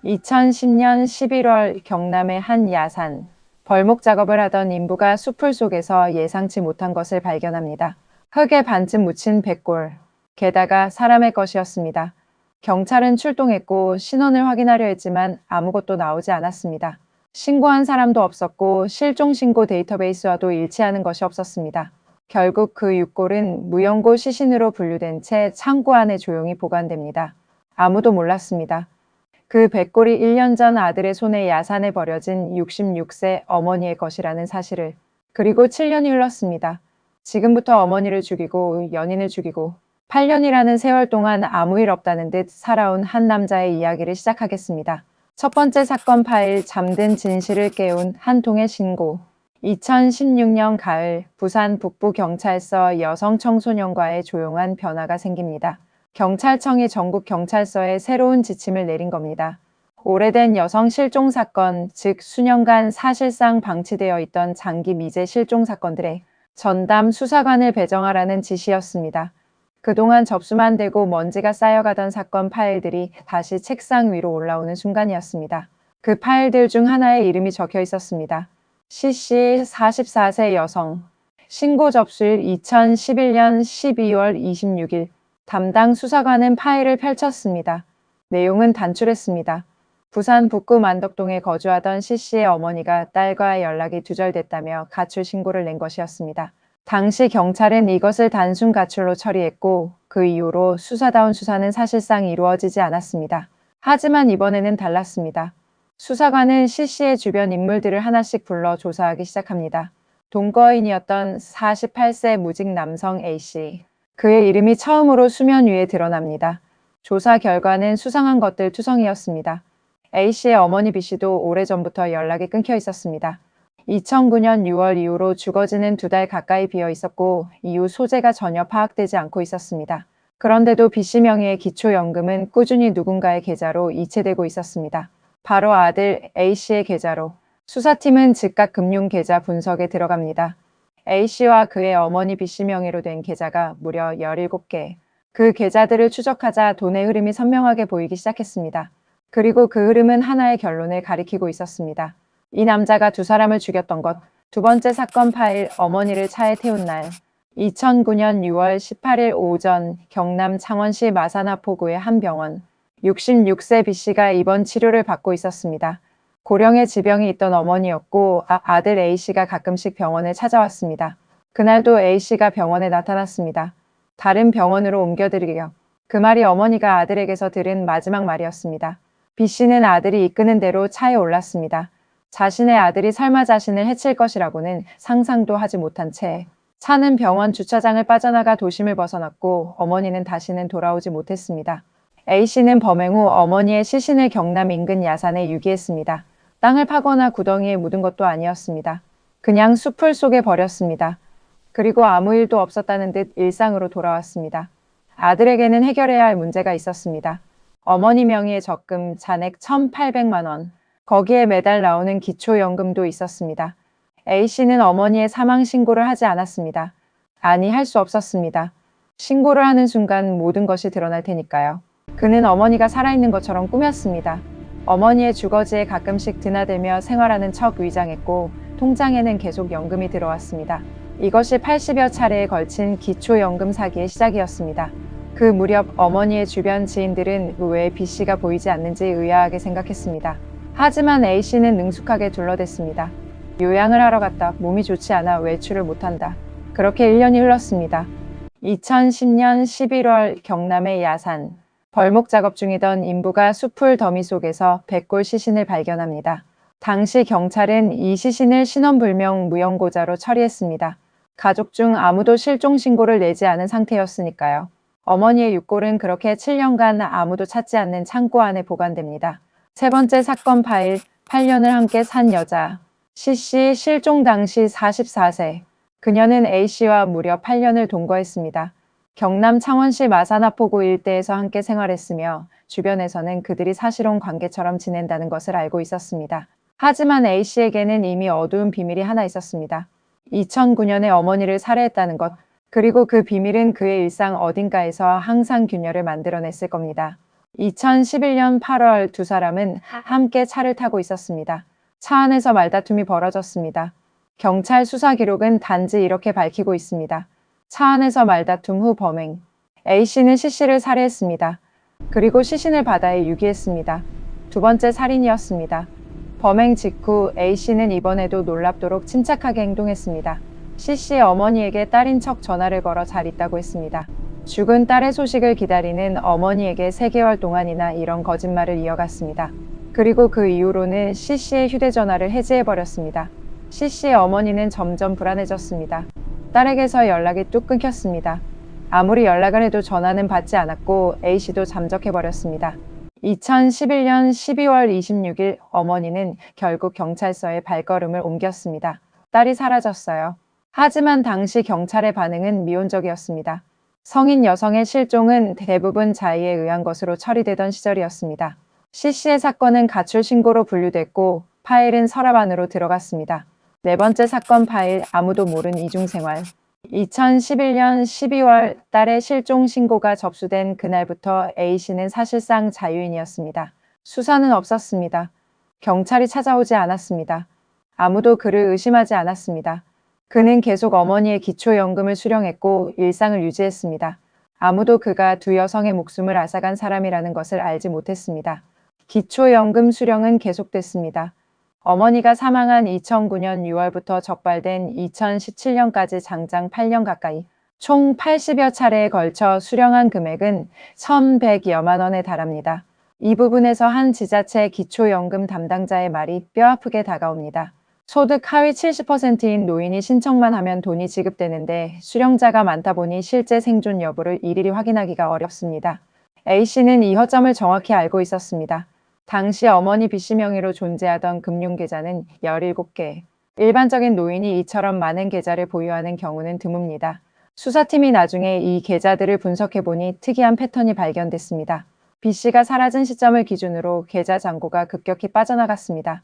2010년 11월 경남의 한 야산. 벌목 작업을 하던 인부가 숲풀 속에서 예상치 못한 것을 발견합니다. 흙에 반쯤 묻힌 백골. 게다가 사람의 것이었습니다. 경찰은 출동했고 신원을 확인하려 했지만 아무것도 나오지 않았습니다. 신고한 사람도 없었고 실종신고 데이터베이스와도 일치하는 것이 없었습니다. 결국 그 육골은 무연고 시신으로 분류된 채 창고 안에 조용히 보관됩니다. 아무도 몰랐습니다. 그 백골이 1년 전 아들의 손에 야산에 버려진 66세 어머니의 것이라는 사실을. 그리고 7년이 흘렀습니다. 지금부터 어머니를 죽이고 연인을 죽이고 8년이라는 세월 동안 아무 일 없다는 듯 살아온 한 남자의 이야기를 시작하겠습니다. 첫 번째 사건 파일, 잠든 진실을 깨운 한 통의 신고. 2016년 가을 부산 북부경찰서 여성 청소년과의 조용한 변화가 생깁니다. 경찰청이 전국 경찰서에 새로운 지침을 내린 겁니다. 오래된 여성 실종 사건, 즉 수년간 사실상 방치되어 있던 장기 미제 실종 사건들의 전담 수사관을 배정하라는 지시였습니다. 그동안 접수만 되고 먼지가 쌓여가던 사건 파일들이 다시 책상 위로 올라오는 순간이었습니다. 그 파일들 중 하나에 이름이 적혀 있었습니다. CC 44세 여성. 신고 접수일 2011년 12월 26일. 담당 수사관은 파일을 펼쳤습니다. 내용은 단출했습니다. 부산 북구 만덕동에 거주하던 C씨의 어머니가 딸과 연락이 두절됐다며 가출 신고를 낸 것이었습니다. 당시 경찰은 이것을 단순 가출로 처리했고 그 이후로 수사다운 수사는 사실상 이루어지지 않았습니다. 하지만 이번에는 달랐습니다. 수사관은 C씨의 주변 인물들을 하나씩 불러 조사하기 시작합니다. 동거인이었던 48세 무직 남성 A씨. 그의 이름이 처음으로 수면 위에 드러납니다. 조사 결과는 수상한 것들 투성이었습니다. A씨의 어머니 B씨도 오래전부터 연락이 끊겨 있었습니다. 2009년 6월 이후로 주거지는 2달 가까이 비어 있었고 이후 소재가 전혀 파악되지 않고 있었습니다. 그런데도 B씨 명의의 기초연금은 꾸준히 누군가의 계좌로 이체되고 있었습니다. 바로 아들 A씨의 계좌로. 수사팀은 즉각 금융계좌 분석에 들어갑니다. A씨와 그의 어머니 B씨 명의로 된 계좌가 무려 17개. 그 계좌들을 추적하자 돈의 흐름이 선명하게 보이기 시작했습니다. 그리고 그 흐름은 하나의 결론을 가리키고 있었습니다. 이 남자가 두 사람을 죽였던 것. 두 번째 사건 파일, 어머니를 차에 태운 날. 2009년 6월 18일 오전 경남 창원시 마산하포구의 한 병원. 66세 B씨가 입원 치료를 받고 있었습니다. 고령의 지병이 있던 어머니였고 아들 A씨가 가끔씩 병원을 찾아왔습니다. 그날도 A씨가 병원에 나타났습니다. 다른 병원으로 옮겨드리려. 그 말이 어머니가 아들에게서 들은 마지막 말이었습니다. B씨는 아들이 이끄는 대로 차에 올랐습니다. 자신의 아들이 설마 자신을 해칠 것이라고는 상상도 하지 못한 채 차는 병원 주차장을 빠져나가 도심을 벗어났고 어머니는 다시는 돌아오지 못했습니다. A씨는 범행 후 어머니의 시신을 경남 인근 야산에 유기했습니다. 땅을 파거나 구덩이에 묻은 것도 아니었습니다. 그냥 숲풀 속에 버렸습니다. 그리고 아무 일도 없었다는 듯 일상으로 돌아왔습니다. 아들에게는 해결해야 할 문제가 있었습니다. 어머니 명의의 적금 잔액 1,800만 원. 거기에 매달 나오는 기초연금도 있었습니다. A씨는 어머니의 사망 신고를 하지 않았습니다. 아니, 할 수 없었습니다. 신고를 하는 순간 모든 것이 드러날 테니까요. 그는 어머니가 살아있는 것처럼 꾸몄습니다. 어머니의 주거지에 가끔씩 드나들며 생활하는 척 위장했고 통장에는 계속 연금이 들어왔습니다. 이것이 80여 차례에 걸친 기초연금 사기의 시작이었습니다. 그 무렵 어머니의 주변 지인들은 왜 B씨가 보이지 않는지 의아하게 생각했습니다. 하지만 A씨는 능숙하게 둘러댔습니다. 요양을 하러 갔다. 몸이 좋지 않아 외출을 못한다. 그렇게 1년이 흘렀습니다. 2010년 11월 경남의 야산. 벌목 작업 중이던 인부가 숲풀 더미 속에서 백골 시신을 발견합니다. 당시 경찰은 이 시신을 신원불명 무연고자로 처리했습니다. 가족 중 아무도 실종 신고를 내지 않은 상태였으니까요. 어머니의 육골은 그렇게 7년간 아무도 찾지 않는 창고 안에 보관됩니다. 세 번째 사건 파일, 8년을 함께 산 여자. C씨 실종 당시 44세. 그녀는 A씨와 무려 8년을 동거했습니다. 경남 창원시 마산하포구 일대에서 함께 생활했으며 주변에서는 그들이 사실혼 관계처럼 지낸다는 것을 알고 있었습니다. 하지만 A씨에게는 이미 어두운 비밀이 하나 있었습니다. 2009년에 어머니를 살해했다는 것, 그리고 그 비밀은 그의 일상 어딘가에서 항상 균열을 만들어냈을 겁니다. 2011년 8월 두 사람은 함께 차를 타고 있었습니다. 차 안에서 말다툼이 벌어졌습니다. 경찰 수사 기록은 단지 이렇게 밝히고 있습니다. 차 안에서 말다툼 후 범행. A씨는 C씨를 살해했습니다. 그리고 시신을 바다에 유기했습니다. 두 번째 살인이었습니다. 범행 직후 A씨는 이번에도 놀랍도록 침착하게 행동했습니다. C씨의 어머니에게 딸인 척 전화를 걸어 잘 있다고 했습니다. 죽은 딸의 소식을 기다리는 어머니에게 3개월 동안이나 이런 거짓말을 이어갔습니다. 그리고 그 이후로는 C씨의 휴대전화를 해지해버렸습니다. C씨의 어머니는 점점 불안해졌습니다. 딸에게서 연락이 뚝 끊겼습니다. 아무리 연락을 해도 전화는 받지 않았고 A씨도 잠적해버렸습니다. 2011년 12월 26일 어머니는 결국 경찰서에 발걸음을 옮겼습니다. 딸이 사라졌어요. 하지만 당시 경찰의 반응은 미온적이었습니다. 성인 여성의 실종은 대부분 자의에 의한 것으로 처리되던 시절이었습니다. C씨의 사건은 가출 신고로 분류됐고 파일은 서랍 안으로 들어갔습니다. 네 번째 사건 파일, 아무도 모른 이중생활. 2011년 12월 딸의 실종 신고가 접수된 그날부터 A씨는 사실상 자유인이었습니다. 수사는 없었습니다. 경찰이 찾아오지 않았습니다. 아무도 그를 의심하지 않았습니다. 그는 계속 어머니의 기초연금을 수령했고 일상을 유지했습니다. 아무도 그가 두 여성의 목숨을 앗아간 사람이라는 것을 알지 못했습니다. 기초연금 수령은 계속됐습니다. 어머니가 사망한 2009년 6월부터 적발된 2017년까지 장장 8년 가까이 총 80여 차례에 걸쳐 수령한 금액은 1,100여만 원에 달합니다. 이 부분에서 한 지자체 기초연금 담당자의 말이 뼈아프게 다가옵니다. 소득 하위 70%인 노인이 신청만 하면 돈이 지급되는데 수령자가 많다 보니 실제 생존 여부를 일일이 확인하기가 어렵습니다. A씨는 이 허점을 정확히 알고 있었습니다. 당시 어머니 B씨 명의로 존재하던 금융계좌는 17개. 일반적인 노인이 이처럼 많은 계좌를 보유하는 경우는 드뭅니다. 수사팀이 나중에 이 계좌들을 분석해보니 특이한 패턴이 발견됐습니다. B씨가 사라진 시점을 기준으로 계좌 잔고가 급격히 빠져나갔습니다.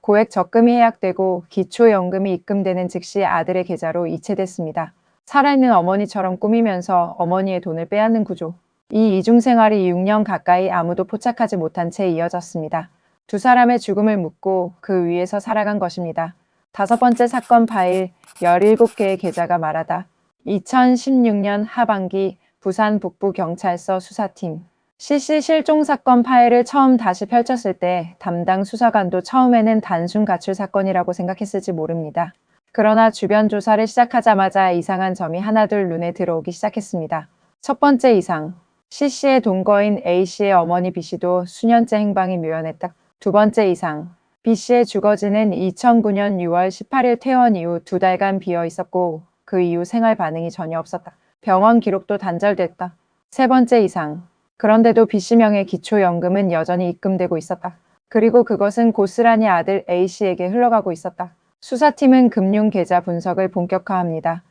고액 적금이 해약되고 기초연금이 입금되는 즉시 아들의 계좌로 이체됐습니다. 살아있는 어머니처럼 꾸미면서 어머니의 돈을 빼앗는 구조. 이 이중생활이 6년 가까이 아무도 포착하지 못한 채 이어졌습니다. 두 사람의 죽음을 묻고 그 위에서 살아간 것입니다. 다섯 번째 사건 파일, 17개의 계좌가 말하다. 2016년 하반기 부산 북부경찰서 수사팀. C씨 실종 사건 파일을 처음 다시 펼쳤을 때 담당 수사관도 처음에는 단순 가출 사건이라고 생각했을지 모릅니다. 그러나 주변 조사를 시작하자마자 이상한 점이 하나둘 눈에 들어오기 시작했습니다. 첫 번째 이상. C씨의 동거인 A씨의 어머니 B씨도 수년째 행방이 묘연했다. 두 번째 이상. B씨의 주거지는 2009년 6월 18일 퇴원 이후 2달간 비어 있었고 그 이후 생활 반응이 전혀 없었다. 병원 기록도 단절됐다. 세 번째 이상. 그런데도 B씨 명의 기초연금은 여전히 입금되고 있었다. 그리고 그것은 고스란히 아들 A씨에게 흘러가고 있었다. 수사팀은 금융계좌 분석을 본격화합니다.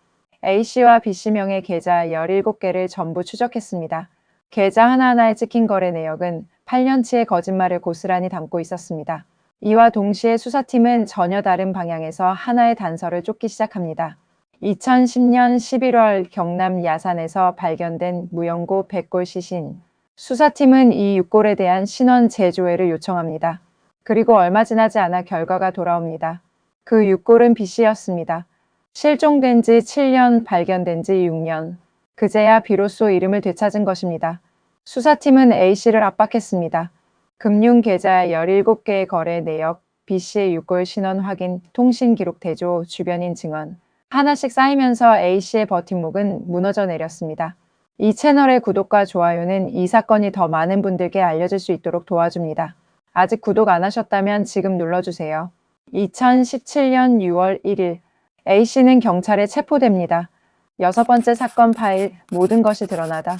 A씨와 B씨 명의 계좌 17개를 전부 추적했습니다. 계좌 하나하나에 찍힌 거래 내역은 8년치의 거짓말을 고스란히 담고 있었습니다. 이와 동시에 수사팀은 전혀 다른 방향에서 하나의 단서를 쫓기 시작합니다. 2010년 11월 경남 야산에서 발견된 무연고 백골 시신. 수사팀은 이 육골에 대한 신원 재조회를 요청합니다. 그리고 얼마 지나지 않아 결과가 돌아옵니다. 그 육골은 B씨였습니다. 실종된 지 7년, 발견된 지 6년. 그제야 비로소 이름을 되찾은 것입니다. 수사팀은 A씨를 압박했습니다. 금융계좌 17개의 거래 내역, B씨의 육골 신원 확인, 통신기록 대조, 주변인 증언. 하나씩 쌓이면서 A씨의 버팀목은 무너져 내렸습니다. 이 채널의 구독과 좋아요는 이 사건이 더 많은 분들께 알려질 수 있도록 도와줍니다. 아직 구독 안 하셨다면 지금 눌러주세요. 2017년 6월 1일 A씨는 경찰에 체포됩니다. 여섯 번째 사건 파일, 모든 것이 드러나다.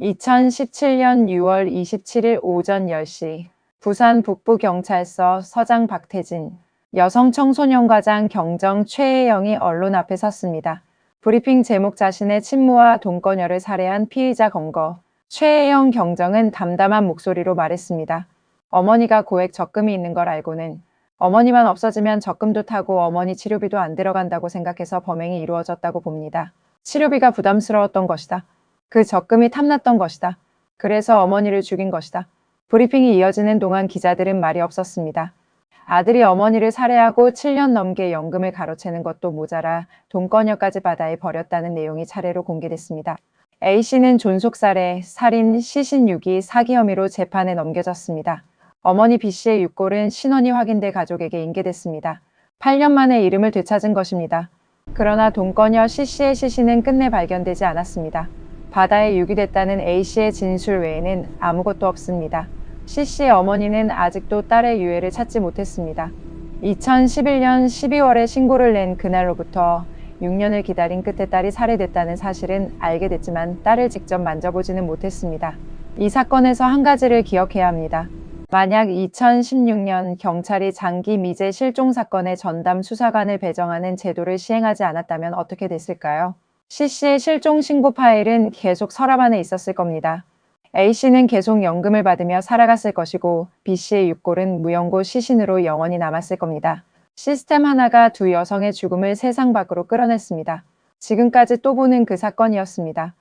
2017년 6월 27일 오전 10시 부산 북부경찰서 서장 박태진, 여성 청소년과장 경정 최혜영이 언론 앞에 섰습니다. 브리핑 제목 자신의 친모와 동거녀를 살해한 피의자 검거. 최혜영 경정은 담담한 목소리로 말했습니다. 어머니가 고액 적금이 있는 걸 알고는 어머니만 없어지면 적금도 타고 어머니 치료비도 안 들어간다고 생각해서 범행이 이루어졌다고 봅니다. 치료비가 부담스러웠던 것이다. 그 적금이 탐났던 것이다. 그래서 어머니를 죽인 것이다. 브리핑이 이어지는 동안 기자들은 말이 없었습니다. 아들이 어머니를 살해하고 7년 넘게 연금을 가로채는 것도 모자라 돈건여까지 바다에 버렸다는 내용이 차례로 공개됐습니다. A씨는 존속살해, 살인, 시신유기, 사기 혐의로 재판에 넘겨졌습니다. 어머니 B씨의 육골은 신원이 확인돼 가족에게 인계됐습니다. 8년 만에 이름을 되찾은 것입니다. 그러나 돈건여 C씨의 시신은 끝내 발견되지 않았습니다. 바다에 유기됐다는 A씨의 진술 외에는 아무것도 없습니다. C씨의 어머니는 아직도 딸의 유해를 찾지 못했습니다. 2011년 12월에 신고를 낸 그날로부터 6년을 기다린 끝에 딸이 살해됐다는 사실은 알게 됐지만 딸을 직접 만져보지는 못했습니다. 이 사건에서 한 가지를 기억해야 합니다. 만약 2016년 경찰이 장기 미제 실종 사건의 전담 수사관을 배정하는 제도를 시행하지 않았다면 어떻게 됐을까요? C씨의 실종 신고 파일은 계속 서랍 안에 있었을 겁니다. A씨는 계속 연금을 받으며 살아갔을 것이고 B씨의 육골은 무연고 시신으로 영원히 남았을 겁니다. 시스템 하나가 두 여성의 죽음을 세상 밖으로 끌어냈습니다. 지금까지 또 보는 그 사건이었습니다.